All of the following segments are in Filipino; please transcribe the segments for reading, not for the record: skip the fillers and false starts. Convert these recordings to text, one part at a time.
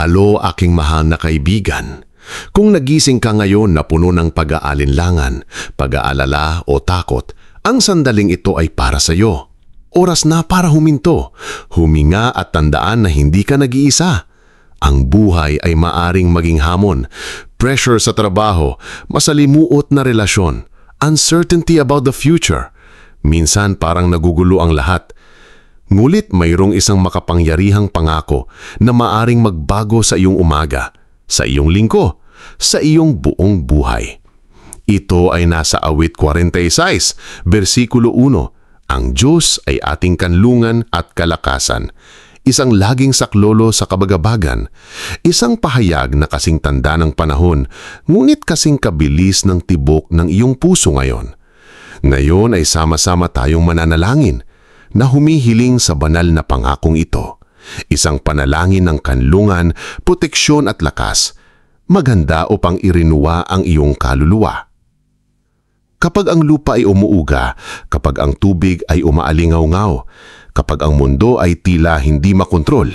Sundalo, aking mahal na kaibigan. Kung nagising ka ngayon na puno ng pag-aalinlangan, pag-aalala o takot, ang sandaling ito ay para sa iyo. Oras na para huminto, huminga at tandaan na hindi ka nag-iisa. Ang buhay ay maaring maging hamon, pressure sa trabaho, masalimuot na relasyon, uncertainty about the future. Minsan parang nagugulo ang lahat. Ngulit mayroong isang makapangyarihang pangako na maaring magbago sa iyong umaga, sa iyong linggo, sa iyong buong buhay. Ito ay nasa Awit 46, versikulo 1. Ang Diyos ay ating kanlungan at kalakasan. Isang laging saklolo sa kabagabagan. Isang pahayag na kasing tanda ng panahon, ngunit kasing kabilis ng tibok ng iyong puso ngayon. Ngayon ay sama-sama tayong mananalangin na humihiling sa banal na pangakong ito. Isang panalangin ng kanlungan, proteksyon at lakas, maganda upang irinuwa ang iyong kaluluwa. Kapag ang lupa ay umuuga, kapag ang tubig ay umaalingaw-ngaw, kapag ang mundo ay tila hindi makontrol,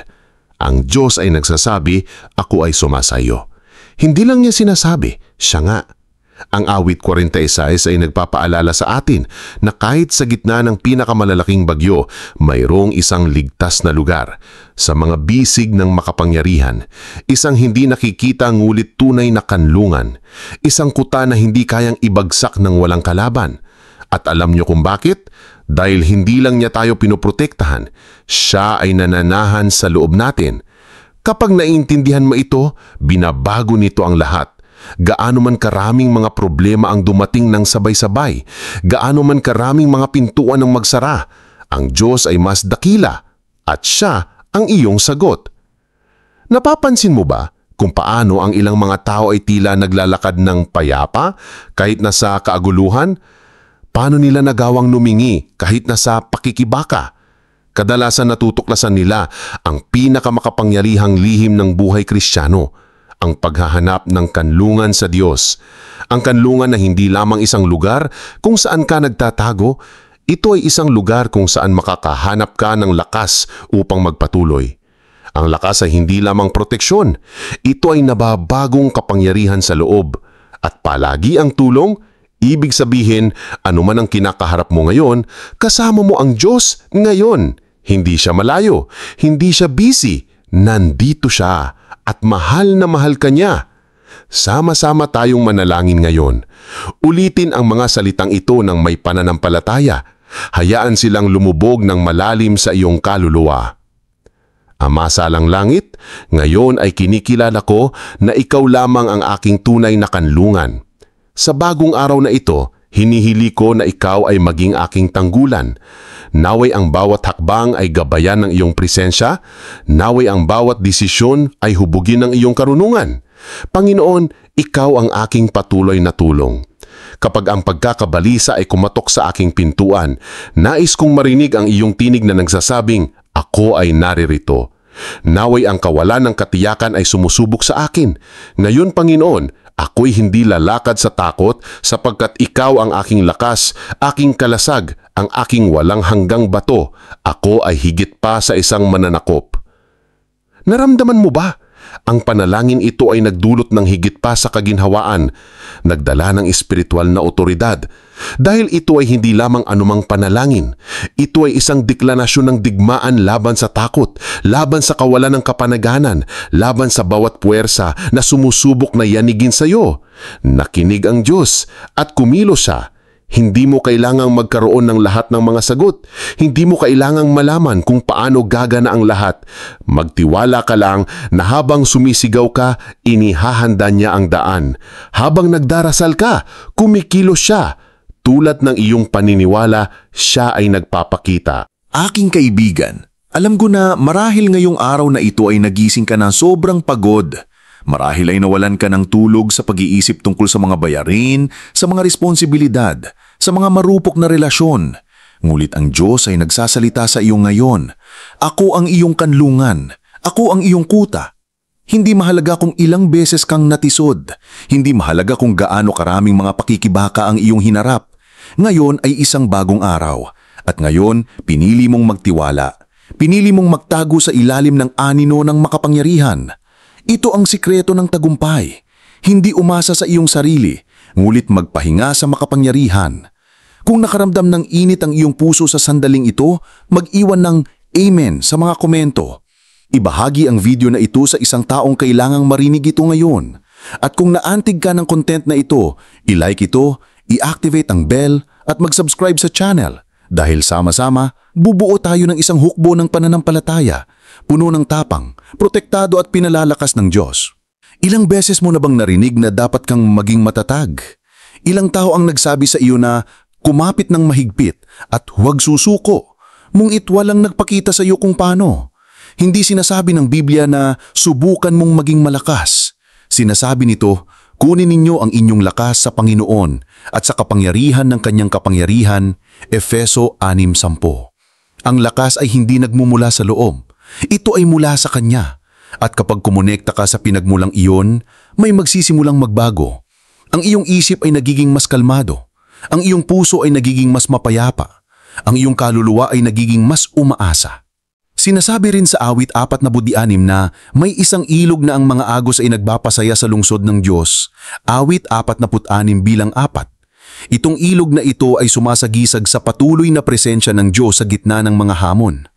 ang Diyos ay nagsasabi, ako ay sumasayo. Hindi lang niya sinasabi, siya nga. Ang Awit 46 ay nagpapaalala sa atin na kahit sa gitna ng pinakamalalaking bagyo, mayroong isang ligtas na lugar. Sa mga bisig ng makapangyarihan, isang hindi nakikita ngulit tunay na kanlungan, isang kuta na hindi kayang ibagsak ng walang kalaban. At alam niyo kung bakit? Dahil hindi lang niya tayo pinoprotektahan, siya ay nananahan sa loob natin. Kapag naiintindihan mo ito, binabago nito ang lahat. Gaano man karaming mga problema ang dumating ng sabay-sabay, gaano man karaming mga pintuan ang magsara, ang Diyos ay mas dakila at siya ang iyong sagot. Napapansin mo ba kung paano ang ilang mga tao ay tila naglalakad ng payapa kahit nasa kaaguluhan? Paano nila nagawang numingi kahit nasa pakikibaka? Kadalasan natutuklasan nila ang pinakamakapangyarihang lihim ng buhay Kristiyano, ang paghahanap ng kanlungan sa Diyos. Ang kanlungan na hindi lamang isang lugar kung saan ka nagtatago, ito ay isang lugar kung saan makakahanap ka ng lakas upang magpatuloy. Ang lakas ay hindi lamang proteksyon, ito ay nababagong kapangyarihan sa loob. At palagi ang tulong, ibig sabihin, anuman ang kinakaharap mo ngayon, kasama mo ang Diyos ngayon. Hindi siya malayo, hindi siya busy, nandito siya. At mahal na mahal ka niya. Sama-sama tayong manalangin ngayon. Ulitin ang mga salitang ito ng may pananampalataya. Hayaan silang lumubog ng malalim sa iyong kaluluwa. Ama sa langit, ngayon ay kinikilala ko na ikaw lamang ang aking tunay na kanlungan. Sa bagong araw na ito, hinihili ko na ikaw ay maging aking tanggulan. Naway ang bawat hakbang ay gabayan ng iyong presensya. Naway ang bawat desisyon ay hubugin ng iyong karunungan. Panginoon, ikaw ang aking patuloy na tulong. Kapag ang pagkakabalisa ay kumatok sa aking pintuan, nais kong marinig ang iyong tinig na nagsasabing, ako ay naririto. Naway ang kawalan ng katiyakan ay sumusubok sa akin. Ngayon, Panginoon, ako'y hindi lalakad sa takot sapagkat ikaw ang aking lakas, aking kalasag, ang aking walang hanggang bato. Ako ay higit pa sa isang mananakop. Naramdaman mo ba? Ang panalangin ito ay nagdulot ng higit pa sa kaginhawaan, nagdala ng espiritual na otoridad. Dahil ito ay hindi lamang anumang panalangin, ito ay isang deklarasyon ng digmaan laban sa takot, laban sa kawalan ng kapanaganan, laban sa bawat puwersa na sumusubok na yanigin sa iyo. Nakinig ang Diyos at kumilos siya. Hindi mo kailangang magkaroon ng lahat ng mga sagot. Hindi mo kailangang malaman kung paano gagana ang lahat. Magtiwala ka lang na habang sumisigaw ka, inihahanda niya ang daan. Habang nagdarasal ka, kumikilos siya. Tulad ng iyong paniniwala, siya ay nagpapakita. Aking kaibigan, alam ko na marahil ngayong araw na ito ay nagising ka na sobrang pagod. Marahil ay nawalan ka ng tulog sa pag-iisip tungkol sa mga bayarin, sa mga responsibilidad, sa mga marupok na relasyon. Ngulit ang Diyos ay nagsasalita sa iyo ngayon. Ako ang iyong kanlungan. Ako ang iyong kuta. Hindi mahalaga kung ilang beses kang natisod. Hindi mahalaga kung gaano karaming mga pakikibaka ang iyong hinarap. Ngayon ay isang bagong araw. At ngayon, pinili mong magtiwala. Pinili mong magtago sa ilalim ng anino ng makapangyarihan. Ito ang sikreto ng tagumpay. Hindi umasa sa iyong sarili, ngulit magpahinga sa makapangyarihan. Kung nakaramdam ng init ang iyong puso sa sandaling ito, mag-iwan ng Amen sa mga komento. Ibahagi ang video na ito sa isang taong kailangang marinig ito ngayon. At kung naantig ka ng content na ito, i-like ito, i-activate ang bell at mag-subscribe sa channel. Dahil sama-sama, bubuo tayo ng isang hukbo ng pananampalataya, puno ng tapang, protektado at pinalalakas ng Diyos. Ilang beses mo na bang narinig na dapat kang maging matatag? Ilang tao ang nagsabi sa iyo na kumapit ng mahigpit at huwag susuko, ngunit walang nagpakita sa iyo kung paano. Hindi sinasabi ng Biblia na subukan mong maging malakas. Sinasabi nito, kunin ninyo ang inyong lakas sa Panginoon at sa kapangyarihan ng kanyang kapangyarihan, Efeso 6:10. Ang lakas ay hindi nagmumula sa loob. Ito ay mula sa Kanya. At kapag kumonekta ka sa pinagmulang iyon, may magsisimulang magbago. Ang iyong isip ay nagiging mas kalmado. Ang iyong puso ay nagiging mas mapayapa. Ang iyong kaluluwa ay nagiging mas umaasa. Sinasabi rin sa awit 4:6 na may isang ilog na ang mga agos ay nagpapasaya sa lungsod ng Diyos. Awit 46:4. Itong ilog na ito ay sumasagisag sa patuloy na presensya ng Diyos sa gitna ng mga hamon.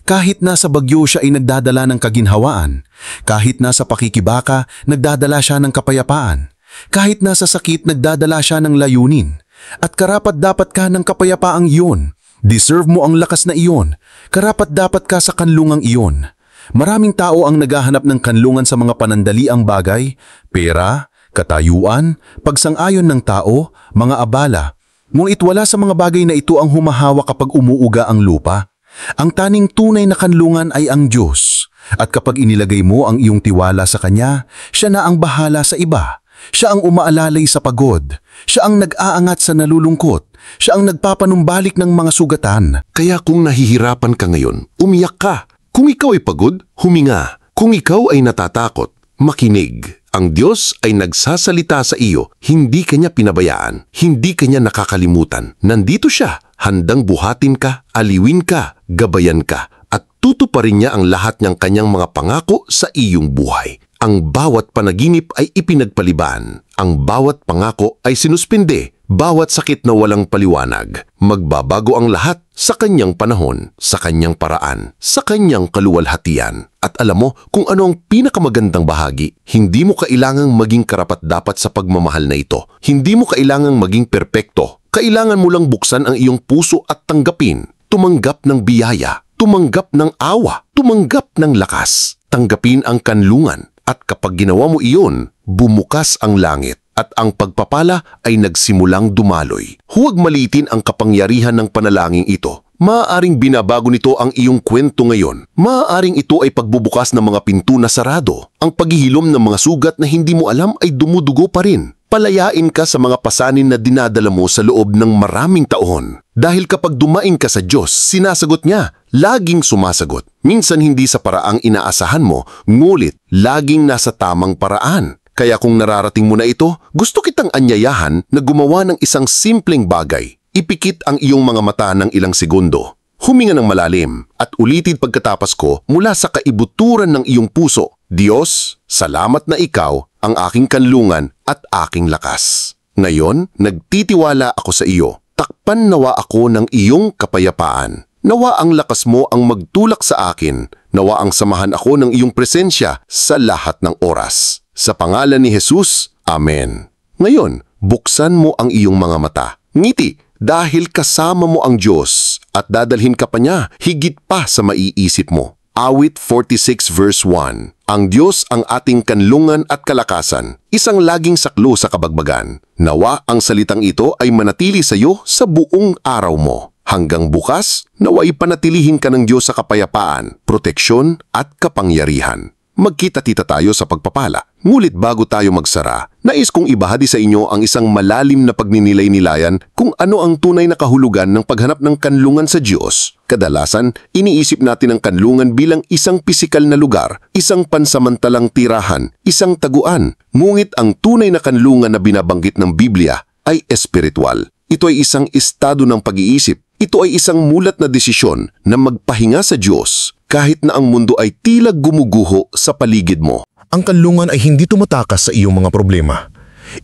Kahit nasa bagyo siya ay nagdadala ng kaginhawaan. Kahit nasa pakikibaka, nagdadala siya ng kapayapaan. Kahit nasa sakit, nagdadala siya ng layunin. At karapat-dapat ka ng kapayapaang iyon. Deserve mo ang lakas na iyon. Karapat-dapat ka sa kanlungang iyon. Maraming tao ang naghahanap ng kanlungan sa mga panandaliang bagay, pera, katayuan, pagsang-ayon ng tao, mga abala. Ngunit wala sa mga bagay na ito ang humahawa kapag umuuga ang lupa. Ang taning tunay na kanlungan ay ang Diyos. At kapag inilagay mo ang iyong tiwala sa Kanya, siya na ang bahala sa iba. Siya ang umaalalay sa pagod. Siya ang nag-aangat sa nalulungkot. Siya ang nagpapanumbalik ng mga sugatan. Kaya kung nahihirapan ka ngayon, umiyak ka. Kung ikaw ay pagod, huminga. Kung ikaw ay natatakot, makinig. Ang Diyos ay nagsasalita sa iyo, hindi Kanya pinabayaan, hindi Kanya nakakalimutan. Nandito siya, handang buhatin ka, aliwin ka, gabayan ka, at tutuparin niya ang lahat ng Kanyang mga pangako sa iyong buhay. Ang bawat panaginip ay ipinagpaliban. Ang bawat pangako ay sinuspinde. Bawat sakit na walang paliwanag. Magbabago ang lahat sa Kanyang panahon, sa Kanyang paraan, sa Kanyang kaluwalhatian. At alam mo kung ano ang pinakamagandang bahagi? Hindi mo kailangang maging karapat-dapat sa pagmamahal na ito. Hindi mo kailangang maging perpekto. Kailangan mo lang buksan ang iyong puso at tanggapin. Tumanggap ng biyaya, tumanggap ng awa, tumanggap ng lakas. Tanggapin ang kanlungan. At kapag ginawa mo iyon, bumukas ang langit at ang pagpapala ay nagsimulang dumaloy. Huwag maliitin ang kapangyarihan ng panalangin ito. Maaaring binabago nito ang iyong kwento ngayon. Maaaring ito ay pagbubukas ng mga pinto na sarado. Ang paghihilom ng mga sugat na hindi mo alam ay dumudugo pa rin. Palayain ka sa mga pasanin na dinadala mo sa loob ng maraming taon. Dahil kapag dumaing ka sa Diyos, sinasagot niya. Laging sumasagot. Minsan hindi sa paraang inaasahan mo, ngulit laging nasa tamang paraan. Kaya kung nararating mo na ito, gusto kitang anyayahan na gumawa ng isang simpleng bagay. Ipikit ang iyong mga mata ng ilang segundo. Huminga ng malalim at ulitin pagkatapos ko mula sa kaibuturan ng iyong puso. Diyos, salamat na ikaw ang aking kanlungan at aking lakas. Ngayon, nagtitiwala ako sa iyo. Takpan nawa ako ng iyong kapayapaan. Nawa ang lakas mo ang magtulak sa akin. Nawa ang samahan ako ng iyong presensya sa lahat ng oras. Sa pangalan ni Jesus, Amen. Ngayon, buksan mo ang iyong mga mata. Ngiti, dahil kasama mo ang Diyos at dadalhin ka pa niya higit pa sa maiisip mo. Awit 46 verse 1. Ang Diyos ang ating kanlungan at kalakasan, isang laging saklo sa kabagbagan. Nawa ang salitang ito ay manatili sa iyo sa buong araw mo. Hanggang bukas, naway panatilihin ka ng Diyos sa kapayapaan, proteksyon at kapangyarihan. Magkita-kita tayo sa pagpapala. Ngulit bago tayo magsara, nais kong ibahagi sa inyo ang isang malalim na pagninilay-nilayan kung ano ang tunay na kahulugan ng paghanap ng kanlungan sa Diyos. Kadalasan, iniisip natin ang kanlungan bilang isang pisikal na lugar, isang pansamantalang tirahan, isang taguan. Ngunit ang tunay na kanlungan na binabanggit ng Biblia ay espiritual. Ito ay isang estado ng pag-iisip. Ito ay isang mulat na desisyon na magpahinga sa Diyos kahit na ang mundo ay tila gumuguho sa paligid mo. Ang kanlungan ay hindi tumatakas sa iyong mga problema.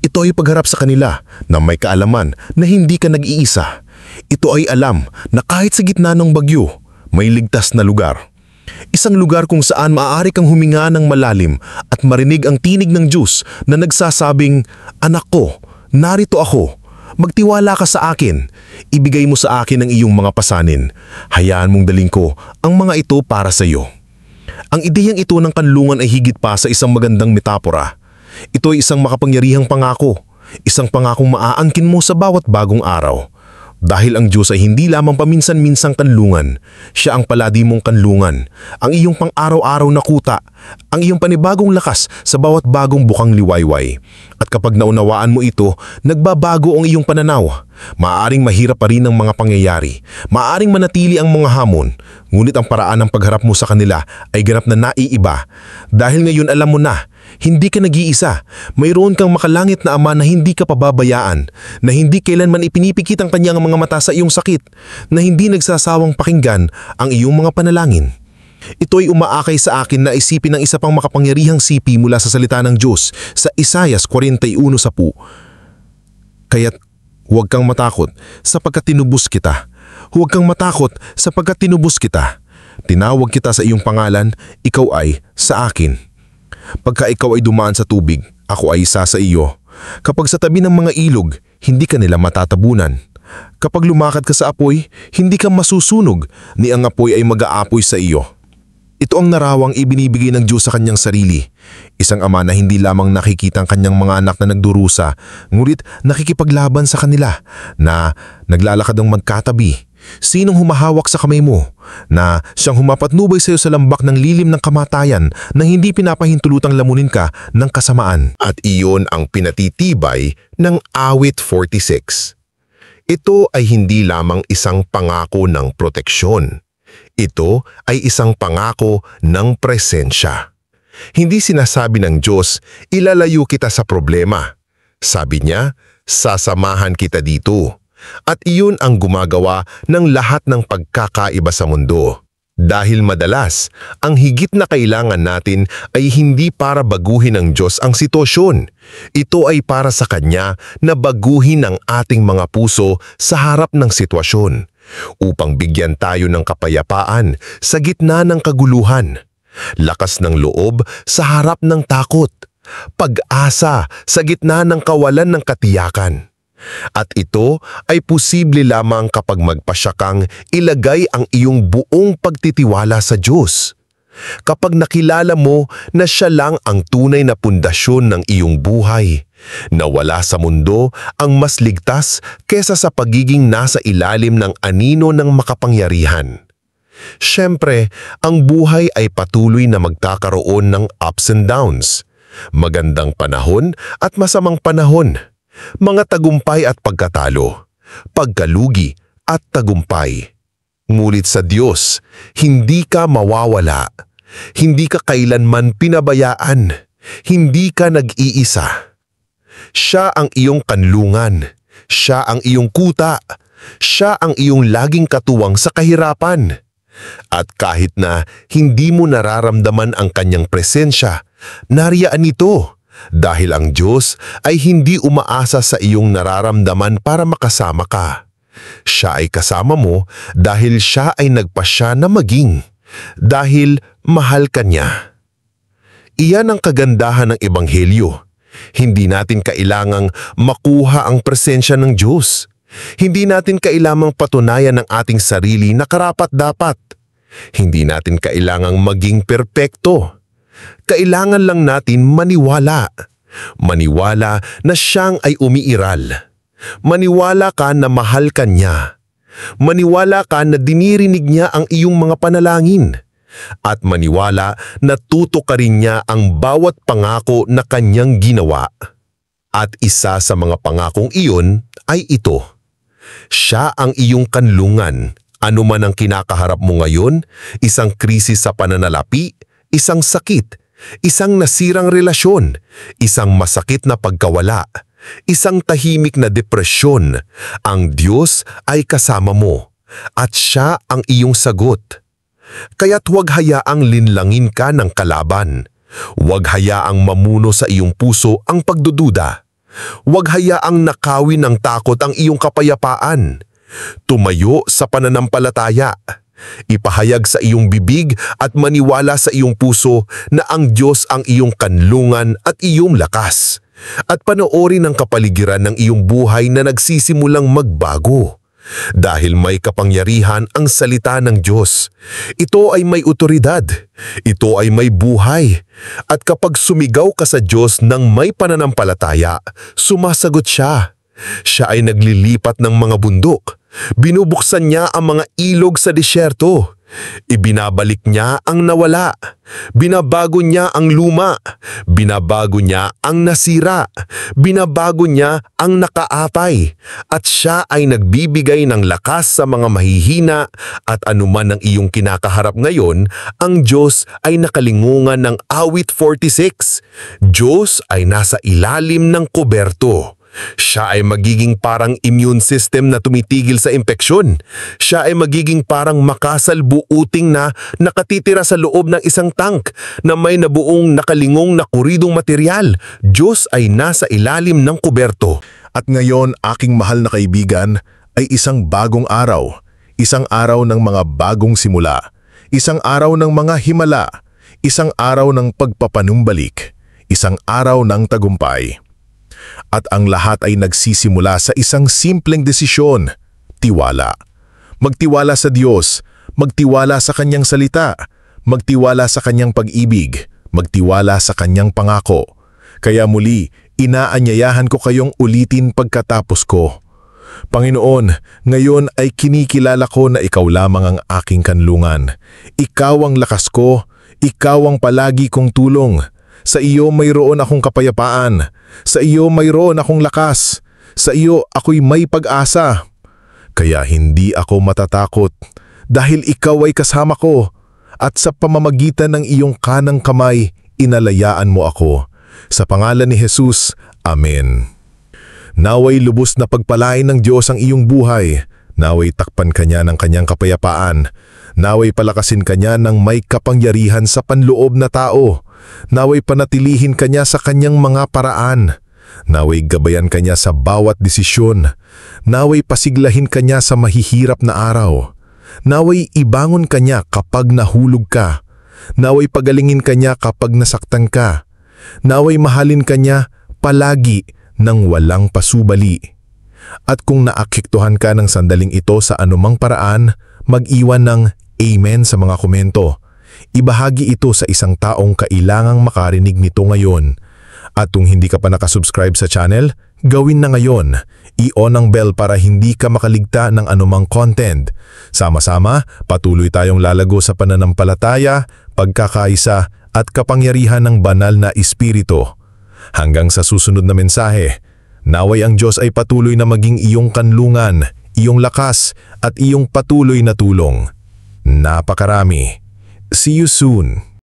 Ito ay pagharap sa kanila na may kaalaman na hindi ka nag-iisa. Ito ay alam na kahit sa gitna ng bagyo, may ligtas na lugar. Isang lugar kung saan maaari kang huminga ng malalim at marinig ang tinig ng Diyos na nagsasabing, "Anak ko, narito ako. Magtiwala ka sa akin. Ibigay mo sa akin ang iyong mga pasanin. Hayaan mong daling ko ang mga ito para sa iyo." Ang ideyang ito ng kanlungan ay higit pa sa isang magandang metapora. Ito ay isang makapangyarihang pangako, isang pangakong maaangkin mo sa bawat bagong araw. Dahil ang Diyos ay hindi lamang paminsan-minsang kanlungan, siya ang palagi mong kanlungan, ang iyong pang-araw-araw na kuta, ang iyong panibagong lakas sa bawat bagong bukang liwayway. At kapag naunawaan mo ito, nagbabago ang iyong pananaw. Maaaring mahirap pa rin ang mga pangyayari, maaaring manatili ang mga hamon, ngunit ang paraan ng pagharap mo sa kanila ay ganap na naiiba. Dahil ngayon alam mo na, hindi ka nag-iisa. Mayroon kang makalangit na Ama na hindi ka pababayaan, na hindi kailanman ipinipikit ang kanyang mga mata sa iyong sakit, na hindi nagsasawang pakinggan ang iyong mga panalangin. Ito ay umaakay sa akin na isipin ang isa pang makapangyarihang sipi mula sa salita ng Diyos sa Isaias 41:10. Kaya't huwag kang matakot sapagkat tinubos kita. Huwag kang matakot sapagkat tinubos kita. Tinawag kita sa iyong pangalan, ikaw ay sa akin. Pagka ikaw ay dumaan sa tubig, ako ay isa sa iyo. Kapag sa tabi ng mga ilog, hindi ka nila matatabunan. Kapag lumakad ka sa apoy, hindi ka masusunog, ni ang apoy ay mag-aapoy sa iyo. Ito ang narawang ibinibigay ng Diyos sa kanyang sarili. Isang ama na hindi lamang nakikita ang kanyang mga anak na nagdurusa, ngunit nakikipaglaban sa kanila, na naglalakad ng magkatabi. Sinong humahawak sa kamay mo, na siyang humapatnubay sa iyo sa lambak ng lilim ng kamatayan nang hindi pinapahintulutang lamunin ka ng kasamaan. At iyon ang pinatitibay ng awit 46. Ito ay hindi lamang isang pangako ng proteksyon. Ito ay isang pangako ng presensya. Hindi sinasabi ng Diyos, ilalayo kita sa problema. Sabi niya, sasamahan kita dito. At iyon ang gumagawa ng lahat ng pagkakaiba sa mundo. Dahil madalas, ang higit na kailangan natin ay hindi para baguhin ng Diyos ang sitwasyon. Ito ay para sa Kanya na baguhin ang ating mga puso sa harap ng sitwasyon, upang bigyan tayo ng kapayapaan sa gitna ng kaguluhan, lakas ng loob sa harap ng takot, pag-asa sa gitna ng kawalan ng katiyakan. At ito ay posible lamang kapag magpasya kang ilagay ang iyong buong pagtitiwala sa Diyos. Kapag nakilala mo na Siya lang ang tunay na pundasyon ng iyong buhay, na wala sa mundo ang mas ligtas kesa sa pagiging nasa ilalim ng anino ng makapangyarihan. Siyempre, ang buhay ay patuloy na magkakaroon ng ups and downs, magandang panahon at masamang panahon, mga tagumpay at pagkatalo, pagkalugi at tagumpay. Ngunit sa Diyos, hindi ka mawawala. Hindi ka kailanman pinabayaan. Hindi ka nag-iisa. Siya ang iyong kanlungan. Siya ang iyong kuta. Siya ang iyong laging katuwang sa kahirapan. At kahit na hindi mo nararamdaman ang kanyang presensya, nariyaan ito. Dahil ang Diyos ay hindi umaasa sa iyong nararamdaman para makasama ka. Siya ay kasama mo dahil Siya ay nagpasya na maging, dahil mahal ka Niya. Iyan ang kagandahan ng Ebanghelyo. Hindi natin kailangang makuha ang presensya ng Diyos. Hindi natin kailangang patunayan ng ating sarili na karapat-dapat. Hindi natin kailangang maging perpekto. Kailangan lang natin maniwala. Maniwala na Siyang ay umiiral. Maniwala ka na mahal ka Niya. Maniwala ka na dinirinig Niya ang iyong mga panalangin. At maniwala na tutukarin Niya ang bawat pangako na Kanyang ginawa. At isa sa mga pangakong iyon ay ito. Siya ang iyong kanlungan. Ano man ang kinakaharap mo ngayon, isang krisis sa pananalapi, isang sakit, isang nasirang relasyon, isang masakit na pagkawala, isang tahimik na depresyon, ang Diyos ay kasama mo at Siya ang iyong sagot. Kaya't huwag hayaang linlangin ka ng kalaban. Huwag hayaang mamuno sa iyong puso ang pagdududa. Huwag hayaang nakawin ng takot ang iyong kapayapaan. Tumayo sa pananampalataya. Ipahayag sa iyong bibig at maniwala sa iyong puso na ang Diyos ang iyong kanlungan at iyong lakas. At panoorin ang kapaligiran ng iyong buhay na nagsisimulang magbago. Dahil may kapangyarihan ang salita ng Diyos. Ito ay may otoridad. Ito ay may buhay. At kapag sumigaw ka sa Diyos ng may pananampalataya, sumasagot siya. Siya ay naglilipat ng mga bundok. Binubuksan niya ang mga ilog sa disyerto. Ibinabalik niya ang nawala. Binabago niya ang luma. Binabago niya ang nasira. Binabago niya ang nakaapay. At siya ay nagbibigay ng lakas sa mga mahihina at anuman ang iyong kinakaharap ngayon, ang Diyos ay nakalingungan ng awit 46. Diyos ay nasa ilalim ng kuberto. Siya ay magiging parang immune system na tumitigil sa impeksyon. Siya ay magiging parang makasalbuuting na nakatitira sa loob ng isang tank na may nabuong nakalingong na kuridong material. Diyos ay nasa ilalim ng kuberto. At ngayon, aking mahal na kaibigan, ay isang bagong araw. Isang araw ng mga bagong simula. Isang araw ng mga himala. Isang araw ng pagpapanumbalik. Isang araw ng tagumpay. At ang lahat ay nagsisimula sa isang simpleng desisyon, tiwala. Magtiwala sa Diyos, magtiwala sa Kanyang salita, magtiwala sa Kanyang pag-ibig, magtiwala sa Kanyang pangako. Kaya muli, inaanyayahan ko kayong ulitin pagkatapos ko. Panginoon, ngayon ay kinikilala ko na Ikaw lamang ang aking kanlungan. Ikaw ang lakas ko, Ikaw ang palagi kong tulong. Sa iyo mayroon akong kapayapaan. Sa iyo mayroon akong lakas. Sa iyo ako'y may pag-asa. Kaya hindi ako matatakot dahil ikaw ay kasama ko at sa pamamagitan ng iyong kanang kamay, inalayaan mo ako. Sa pangalan ni Jesus, Amen. Naway lubos na pagpalain ng Diyos ang iyong buhay. Naway takpan kanya ng kanyang kapayapaan. Naway palakasin kanya ng may kapangyarihan sa panloob na tao. Naway panatilihin kanya sa kanyang mga paraan. Naway gabayan kanya sa bawat desisyon. Naway pasiglahin kanya sa mahihirap na araw. Naway ibangon kanya kapag nahulog ka. Naway pagalingin kanya kapag nasaktan ka. Naway mahalin kanya palagi ng walang pasubali. At kung naakiktuhan ka ng sandaling ito sa anumang paraan, mag-iwan ng Amen sa mga komento. Ibahagi ito sa isang taong kailangang makarinig nito ngayon. At kung hindi ka pa nakasubscribe sa channel, gawin na ngayon. I-on ang bell para hindi ka makaligta ng anumang content. Sama-sama, patuloy tayong lalago sa pananampalataya, pagkakaisa at kapangyarihan ng banal na espiritu. Hanggang sa susunod na mensahe, naway ang Diyos ay patuloy na maging iyong kanlungan, iyong lakas at iyong patuloy na tulong. Napakarami. See you soon.